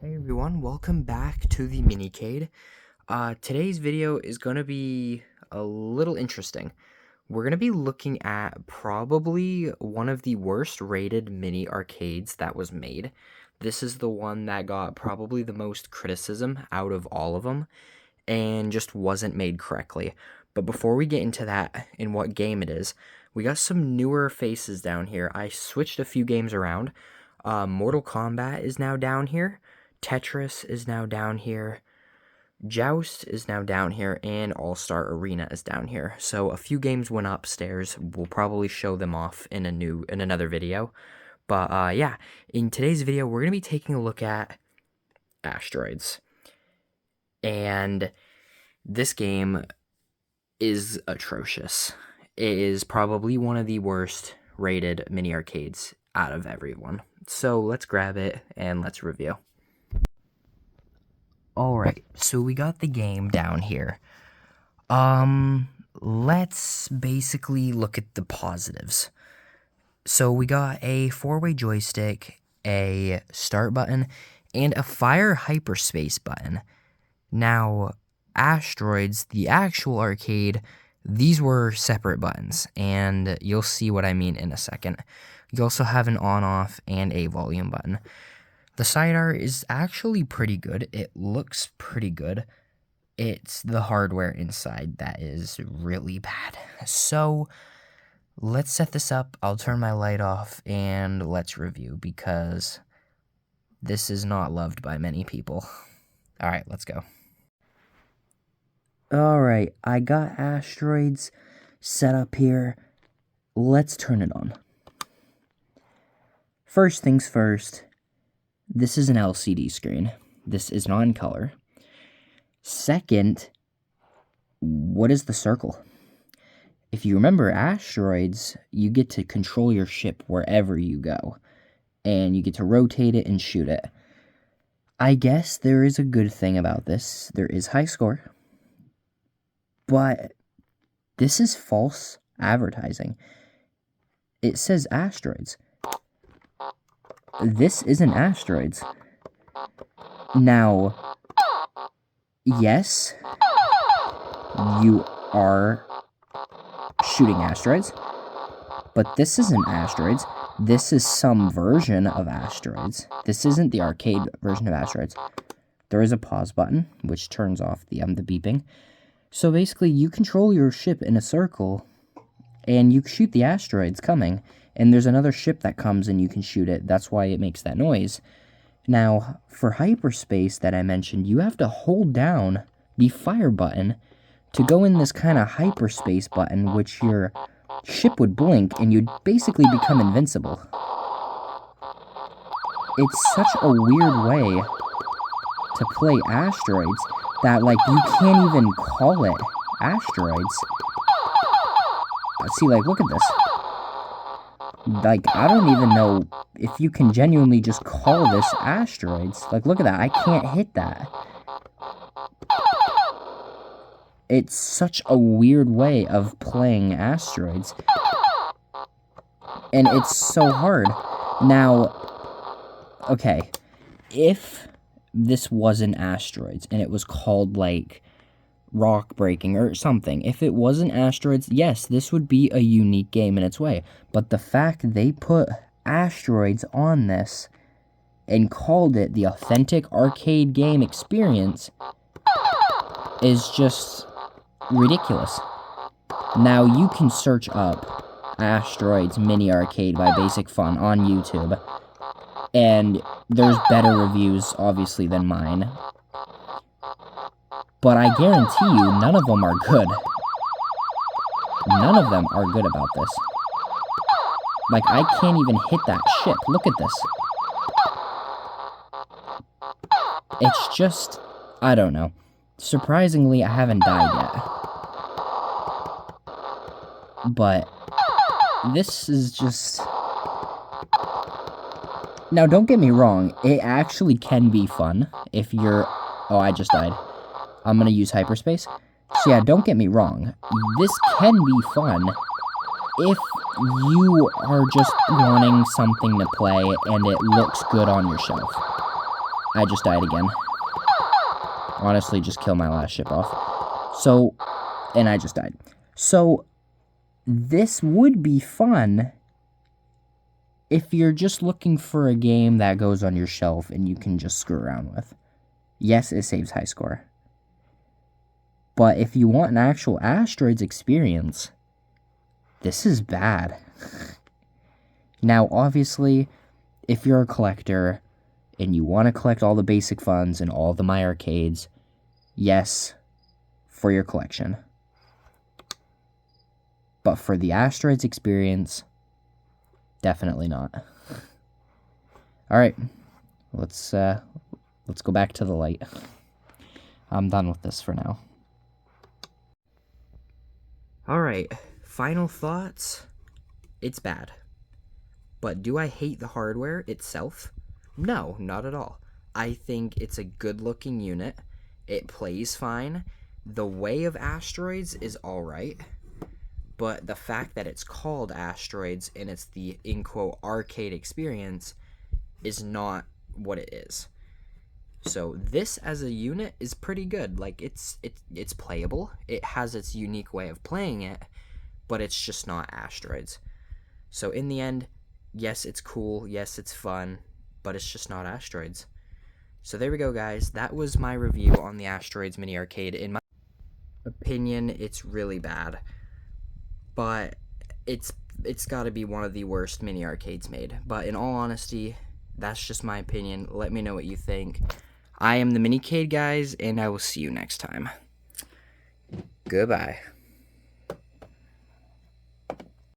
Hey everyone, welcome back to the Minicade. Today's video is going to be a little interesting. We're going to be looking at probably one of the worst rated mini arcades that was made. This is the one that got probably the most criticism out of all of them and just wasn't made correctly. But before we get into that and what game it is, we got some newer faces down here. I switched a few games around. Mortal Kombat is now down here. Tetris is now down here, Joust is now down here, and All-Star Arena is down here. So a few games went upstairs. We'll probably show them off in another video. But yeah, in today's video, we're gonna be taking a look at Asteroids. And this game is atrocious. It is probably one of the worst rated mini arcades out of everyone. So let's grab it and let's review. Alright, so we got the game down here. Let's basically look at the positives. So we got a 4-way joystick, a start button, and a fire hyperspace button. Now, Asteroids, the actual arcade, these were separate buttons, and you'll see what I mean in a second. You also have an on-off and a volume button. The side art is actually pretty good. It looks pretty good. It's the hardware inside that is really bad. So, let's set this up. I'll turn my light off and let's review because this is not loved by many people. Alright, let's go. Alright, I got Asteroids set up here. Let's turn it on. First things first. This is an LCD screen. This is not in color. Second, what is the circle? If you remember Asteroids, you get to control your ship wherever you go. And you get to rotate it and shoot it. I guess there is a good thing about this. There is high score. But this is false advertising. It says Asteroids. This isn't Asteroids. Now, yes, you are shooting Asteroids, but this isn't Asteroids. This is some version of Asteroids. This isn't the arcade version of Asteroids. There is a pause button, which turns off the beeping. So basically, you control your ship in a circle, and you shoot the asteroids coming. And there's another ship that comes and you can shoot it. That's why it makes that noise. Now, for hyperspace that I mentioned, you have to hold down the fire button to go in this kind of hyperspace button, which your ship would blink and you'd basically become invincible. It's such a weird way to play Asteroids that, like, you can't even call it Asteroids. See, like, look at this. Like, I don't even know if you can genuinely just call this Asteroids. Like, look at that. I can't hit that. It's such a weird way of playing Asteroids. And it's so hard. Now, okay, if this wasn't Asteroids and it was called, like, rock breaking or something. If it wasn't Asteroids, yes, this would be a unique game in its way. But the fact they put Asteroids on this and called it the authentic arcade game experience is just ridiculous. Now, you can search up Asteroids Mini Arcade by Basic Fun on YouTube, and there's better reviews, obviously, than mine. But I guarantee you, none of them are good. None of them are good about this. Like, I can't even hit that ship. Look at this. It's just, I don't know. Surprisingly, I haven't died yet. But this is just... Now, don't get me wrong. It actually can be fun if you're... Oh, I just died. I'm going to use hyperspace. So yeah, don't get me wrong. This can be fun if you are just wanting something to play and it looks good on your shelf. I just died again. Honestly, just kill my last ship off. So, and I just died. So, this would be fun if you're just looking for a game that goes on your shelf and you can just screw around with. Yes, it saves high score. But if you want an actual Asteroids experience, this is bad. Now, obviously, if you're a collector and you want to collect all the basic funds and all the My Arcades, yes, for your collection. But for the Asteroids experience, definitely not. All right, let's go back to the light. I'm done with this for now. All right, final thoughts. It's bad. But do I hate the hardware itself? No, not at all. I think it's a good-looking unit. It plays fine. The way of Asteroids is alright. But the fact that it's called Asteroids and it's the, in quote, arcade experience is not what it is. So this as a unit is pretty good. Like, it's playable. It has its unique way of playing it, but it's just not Asteroids. So in the end, yes, it's cool. Yes, it's fun, but it's just not Asteroids. So there we go, guys. That was my review on the Asteroids Mini Arcade. In my opinion, it's really bad. But it's got to be one of the worst mini arcades made. But in all honesty, that's just my opinion. Let me know what you think. I am the Minicade, guys, and I will see you next time. Goodbye.